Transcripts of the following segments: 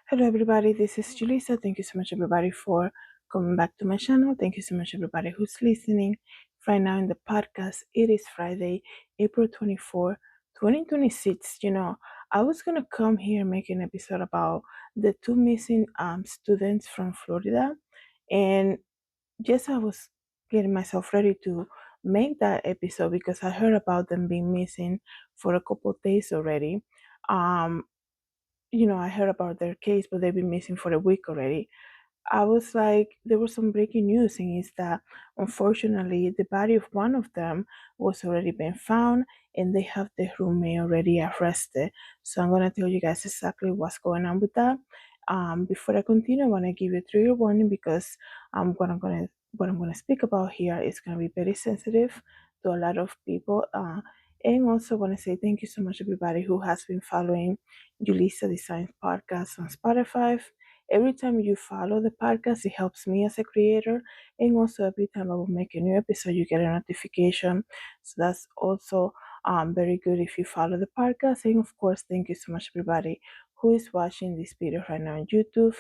Hello, everybody. This is Julissa. Thank you so much, everybody, for coming back to my channel. Thank you so much, everybody, who's listening right now in the podcast. It is Friday, April 24, 2026. I was going to come here and make an episode about the two missing students from Florida. And just I was getting myself ready to make that episode because I heard about them being missing for a couple of days already. Um, I heard about their case, but they've been missing for a week already. I was like, there was some breaking news, and it's that unfortunately the body of one of them was already been found, and they have the roommate already arrested. So I'm gonna tell you guys exactly what's going on with that. Before I continue, I want to give you a trigger warning because what I'm gonna speak about here is gonna be very sensitive to a lot of people. And also want to say thank you so much everybody who has been following JulissaDesigns podcast on Spotify. Every time you follow the podcast, it helps me as a creator. And also, every time I will make a new episode, you get a notification. So that's also very good if you follow the podcast. And of course, thank you so much, everybody who is watching this video right now on YouTube.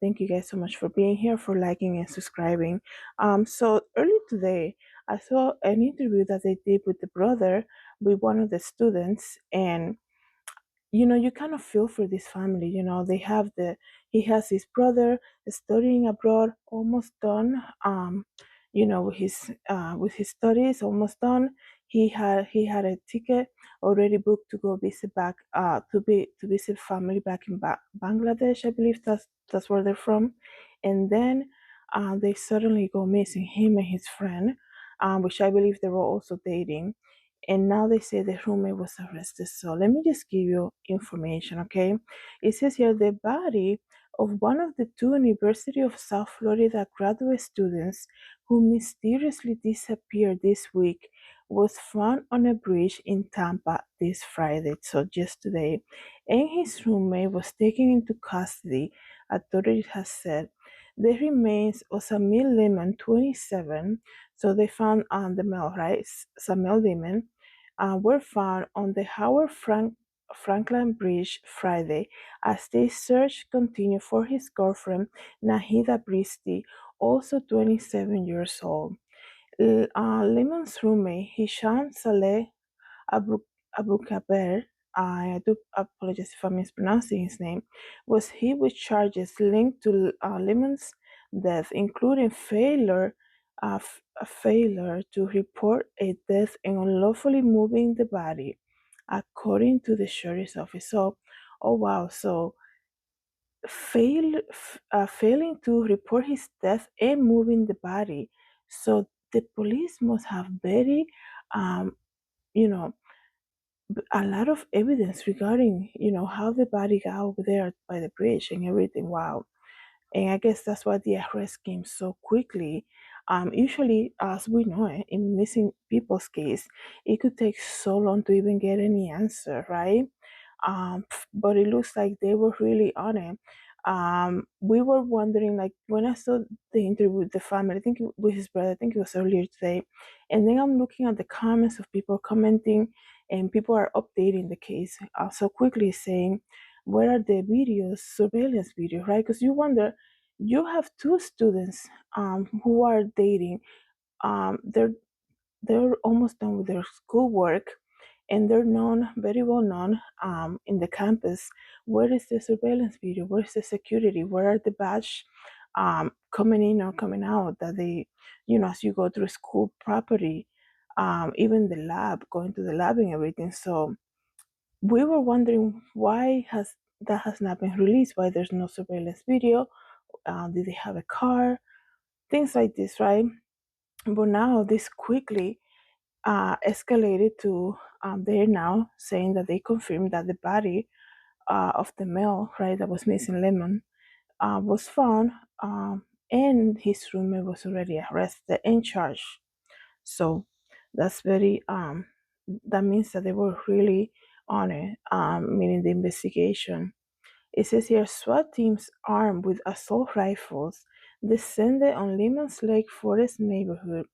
Thank you guys so much for being here, for liking and subscribing. So early today, I saw an interview that they did with the brother with one of the students, and you kind of feel for this family. He has his brother studying abroad, almost done. With his studies almost done. He had a ticket already booked to go visit back to visit family back in Bangladesh. I believe that's where they're from. And then they suddenly go missing, him and his friend, which I believe they were also dating, and now they say the roommate was arrested. So let me just give you information, okay? It says here the body of one of the two University of South Florida graduate students who mysteriously disappeared this week was found on a bridge in Tampa this Friday, so just today, and his roommate was taken into custody, authorities have said. The remains of Zamil Limon, 27, so they found the male, right? Zamil Limon, were found on the Franklin Bridge Friday as the search continued for his girlfriend, Nahida Bristy, also 27 years old. Limon's roommate, Hisham Saleh Abu, Abu Kaber, I do apologize if I'm mispronouncing his name, was hit with charges linked to Limon's death, including a failure to report a death and unlawfully moving the body, according to the sheriff's office. So, oh wow, so failing to report his death and moving the body. So the police must have very, um, you know, a lot of evidence regarding how the body got over there by the bridge and everything. Wow. And I guess that's why the arrest came so quickly. Usually, as we know, in missing people's case, it could take so long to even get any answer, right? But it looks like they were really on it. We were wondering, like, when I saw the interview with the family, I think with his brother, I think it was earlier today, and then I'm looking at the comments of people commenting, and people are updating the case so quickly, saying, "Where are the videos, surveillance videos?" Right? Because you wonder, you have two students who are dating. They're almost done with their schoolwork, and they're known, very well known, in the campus. Where is the surveillance video? Where's the security? Where are the badge coming in or coming out that they, as you go through school property, even the lab, going to the lab and everything. So we were wondering, why has not been released? Why there's no surveillance video? Did they have a car? Things like this, right? But now this quickly escalated to, they're now saying that they confirmed that the body of the male, right, that was missing, Lemon, was found, and his roommate was already arrested and charged. So that's very, that means that they were really on it, meaning the investigation. It says here SWAT teams armed with assault rifles descended on Lemon's Lake Forest neighborhood,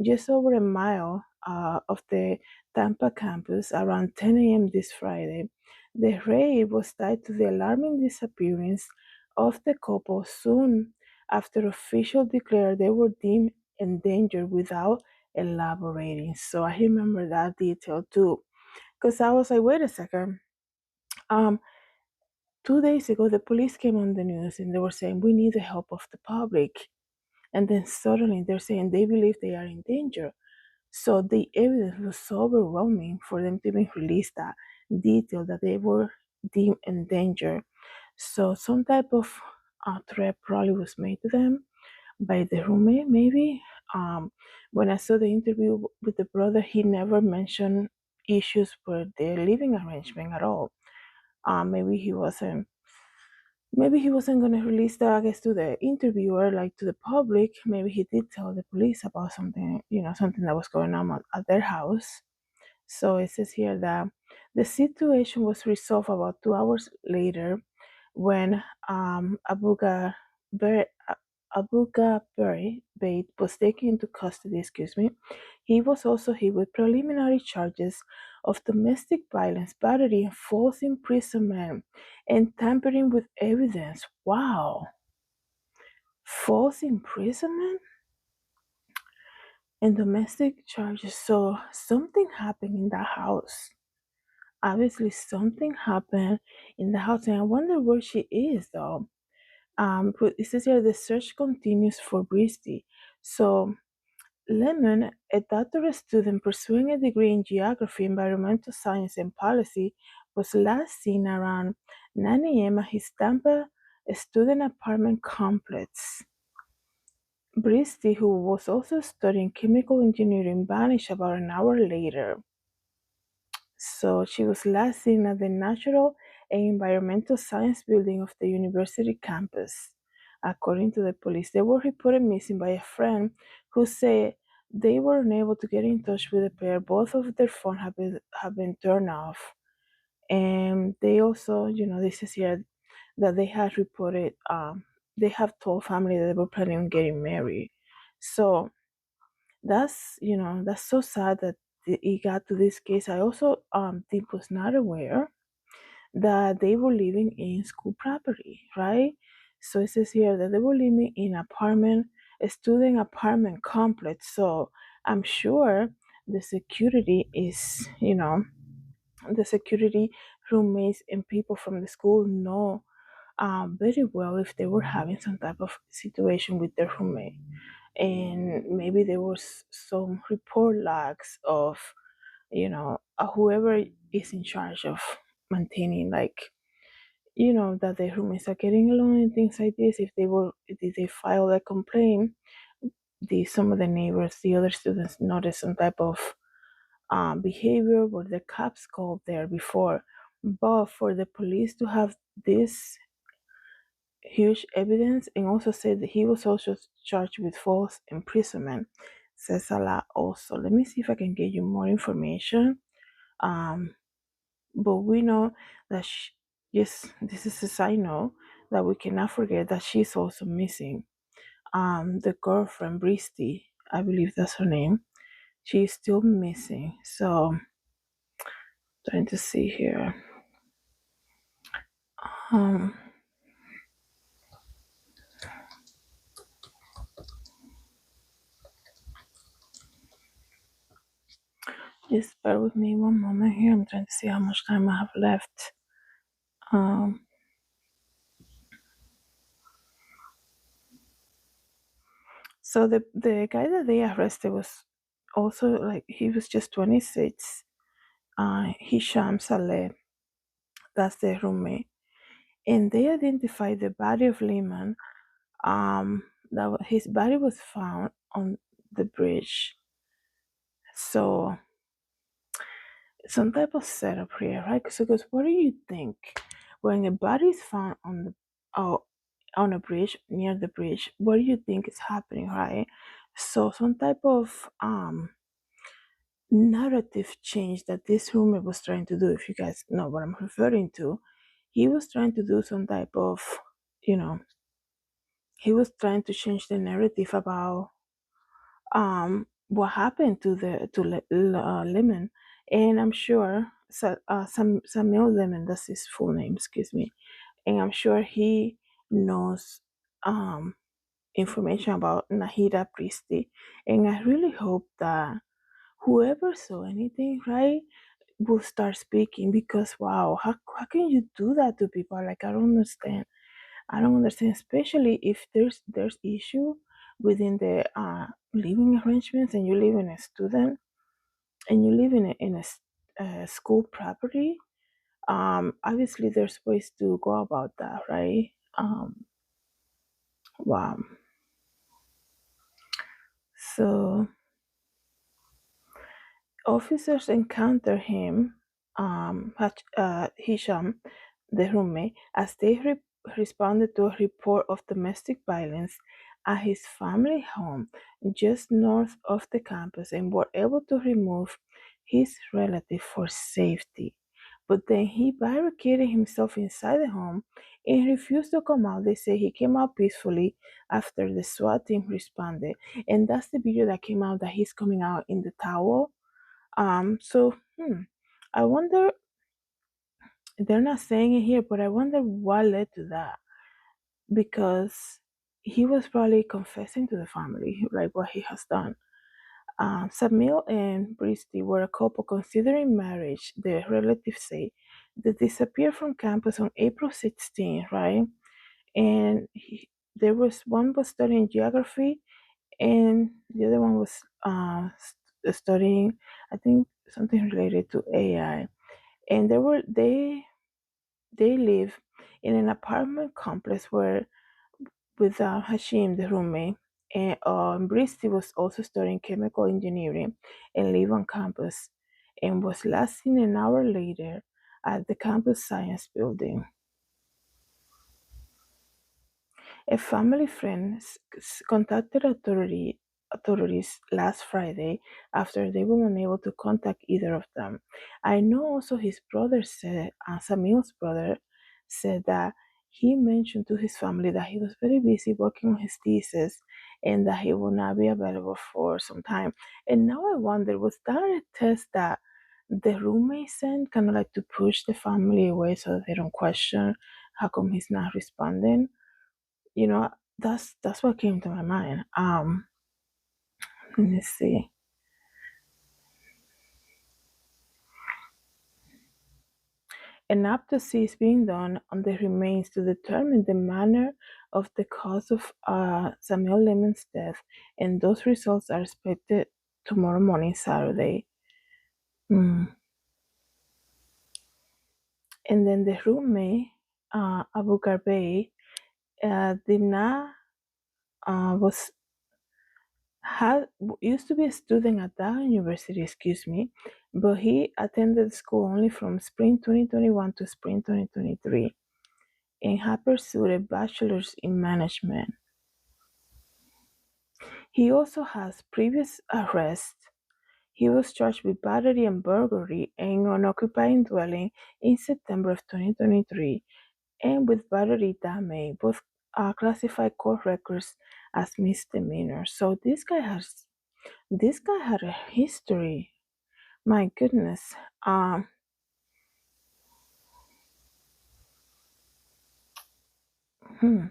just over a mile of the Tampa campus, around 10 a.m. this Friday. The raid was tied to the alarming disappearance of the couple soon after officials declared they were deemed endangered without elaborating. So I remember that detail too. Because I was like, wait a second. Um, 2 days ago, the police came on the news and they were saying, we need the help of the public. And then suddenly they're saying they believe they are in danger. So the evidence was so overwhelming for them to even release that detail that they were deemed in danger. So some type of threat probably was made to them by the roommate, maybe. When I saw the interview with the brother, he never mentioned issues with their living arrangement at all. Maybe he wasn't. Maybe he wasn't gonna release that, I guess, to the interviewer, like to the public. Maybe he did tell the police about something, something that was going on at their house. So it says here that the situation was resolved about 2 hours later when Ber- Abuga Berry Bate was taken into custody, he was also hit with preliminary charges of domestic violence, battery, and false imprisonment, and tampering with evidence. Wow. False imprisonment and domestic charges. So something happened in that house. Obviously, something happened in the house, and I wonder where she is, though. But it says here the search continues for Bristy. So Limon, a doctoral student pursuing a degree in geography, environmental science, and policy, was last seen around 9 a.m. at his Tampa student apartment complex. Bristy, who was also studying chemical engineering, vanished about an hour later. So she was last seen at the Natural and Environmental Science building of the university campus. According to the police, they were reported missing by a friend who said they were unable to get in touch with the pair. Both of their phones have been turned off. And they also, this is here that they had reported, they have told family that they were planning on getting married. So that's so sad that it got to this case. I also was not aware that they were living in school property, right? So it says here that they were living in a student apartment complex. So I'm sure the security is, the security roommates and people from the school know very well if they were having some type of situation with their roommate. And maybe there was some report logs of, whoever is in charge of maintaining, like, that the roommates are getting along and things like this. Did they file a complaint? Some of the neighbors, the other students noticed some type of behavior where the cops called there before. But for the police to have this huge evidence and also said that he was also charged with false imprisonment says a lot also. Let me see if I can get you more information. Um, but we know that yes, this is a side note that we cannot forget that she's also missing. The girlfriend Bristy, I believe that's her name, she's still missing. So trying to see here. Um, just bear with me one moment here. I'm trying to see how much time I have left. Um, so the guy that they arrested was also like he was just 26. Hisham Saleh, that's the roommate, and they identified the body of Limon. His body was found on the bridge. So some type of setup here, right? So, because what do you think when a body is found oh, on a bridge near the bridge? What do you think is happening, right? So some type of narrative change that this roommate was trying to do. If you guys know what I'm referring to, he was trying to do some type of, you know, he was trying to change the narrative about what happened to Lemon, and I'm sure Zamil Lemon, that's his full name, excuse me, and I'm sure he knows um, information about Nahida Bristy, and I really hope that whoever saw anything, right, will start speaking because wow, how can you do that to people? Like I don't understand. I don't understand, especially if there's issue within the living arrangements, and you live in a student, and you live in a school property. Obviously, there's ways to go about that, right? Wow. So officers encounter him, Hisham, the roommate, as they responded to a report of domestic violence at his family home just north of the campus and were able to remove his relative for safety. But then he barricaded himself inside the home and refused to come out. They say he came out peacefully after the SWAT team responded. And that's the video that came out that he's coming out in the towel. I wonder, they're not saying it here, but I wonder what led to that because he was probably confessing to the family, like what he has done. Zamil and Bristy were a couple considering marriage, the relatives say. They disappeared from campus on April 16, right? And there was one was studying geography, and the other one was studying, I think, something related to AI. And they live in an apartment complex where with Hashim, the roommate, and Bristy was also studying chemical engineering and live on campus, and was last seen an hour later at the campus science building. A family friend contacted authorities last Friday after they were unable to contact either of them. I know also his brother said, Samil's brother said that he mentioned to his family that he was very busy working on his thesis and that he will not be available for some time. And now I wonder, was that a test that the roommate sent, kind of like to push the family away so that they don't question how come he's not responding? You know, that's what came to my mind. Let me see. An autopsy is being done on the remains to determine the manner of the cause of Samuel Lemon's death, and those results are expected tomorrow morning, Saturday. Mm. And then the roommate, Abu Ghraib, did not was had used to be a student at that university, excuse me, but he attended school only from spring 2021 to spring 2023 and had pursued a bachelor's in management. He also has previous arrests. He was charged with battery and burglary and unoccupied dwelling in September of 2023 and with battery damage, both classified court records as misdemeanors. So this guy had a history. My goodness. Hmm.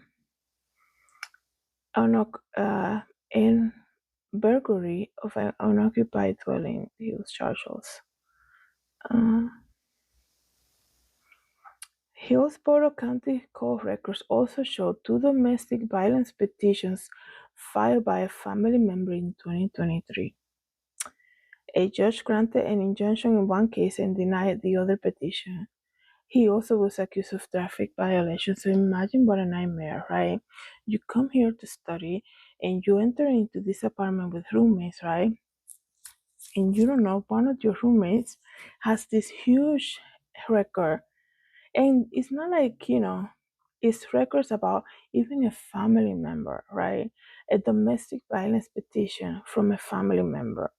In burglary of an unoccupied dwelling, he was charged also. Uh, Hillsborough County court records also show two domestic violence petitions filed by a family member in 2023. A judge granted an injunction in one case and denied the other petition. He also was accused of traffic violations. So imagine what a nightmare, right? You come here to study and you enter into this apartment with roommates, right? And you don't know one of your roommates has this huge record. And it's not like, it's records about even a family member, right? A domestic violence petition from a family member.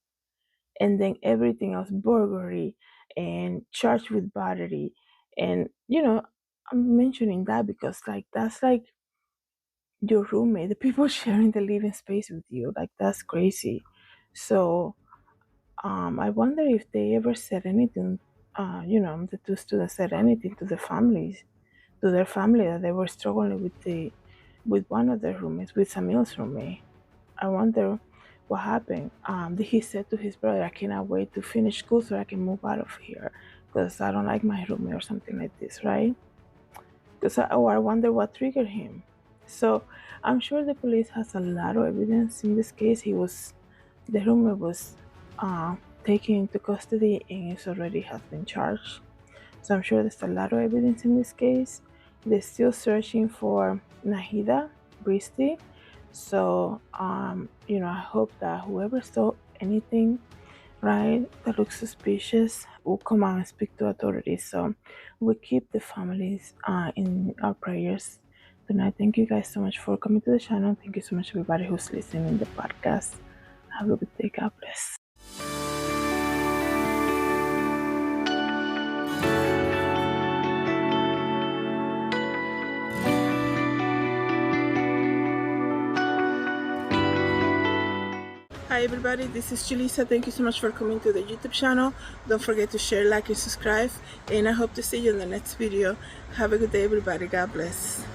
And then everything else, burglary and charged with battery. And, I'm mentioning that because, like, that's like your roommate, the people sharing the living space with you. Like, that's crazy. So, I wonder if they ever said anything, the two students said anything to the families, to their family that they were struggling with one of their roommates, with Zamil's roommate. I wonder what happened. He said to his brother, "I cannot wait to finish school so I can move out of here because I don't like my roommate," or something like this, right? Because I wonder what triggered him. So I'm sure the police has a lot of evidence in this case. The roommate was taken into custody and is already has been charged. So I'm sure there's a lot of evidence in this case. They're still searching for Nahida, Bristy. So I hope that whoever saw anything, right, that looks suspicious will come out and speak to authorities. So we keep the families in our prayers tonight. Thank you guys so much for coming to the channel. Thank you so much everybody who's listening in the podcast. Have a good day. God bless. Hi everybody, this is Julissa. Thank you so much for coming to the YouTube channel. Don't forget to share, like, and subscribe. And I hope to see you in the next video. Have a good day everybody. God bless.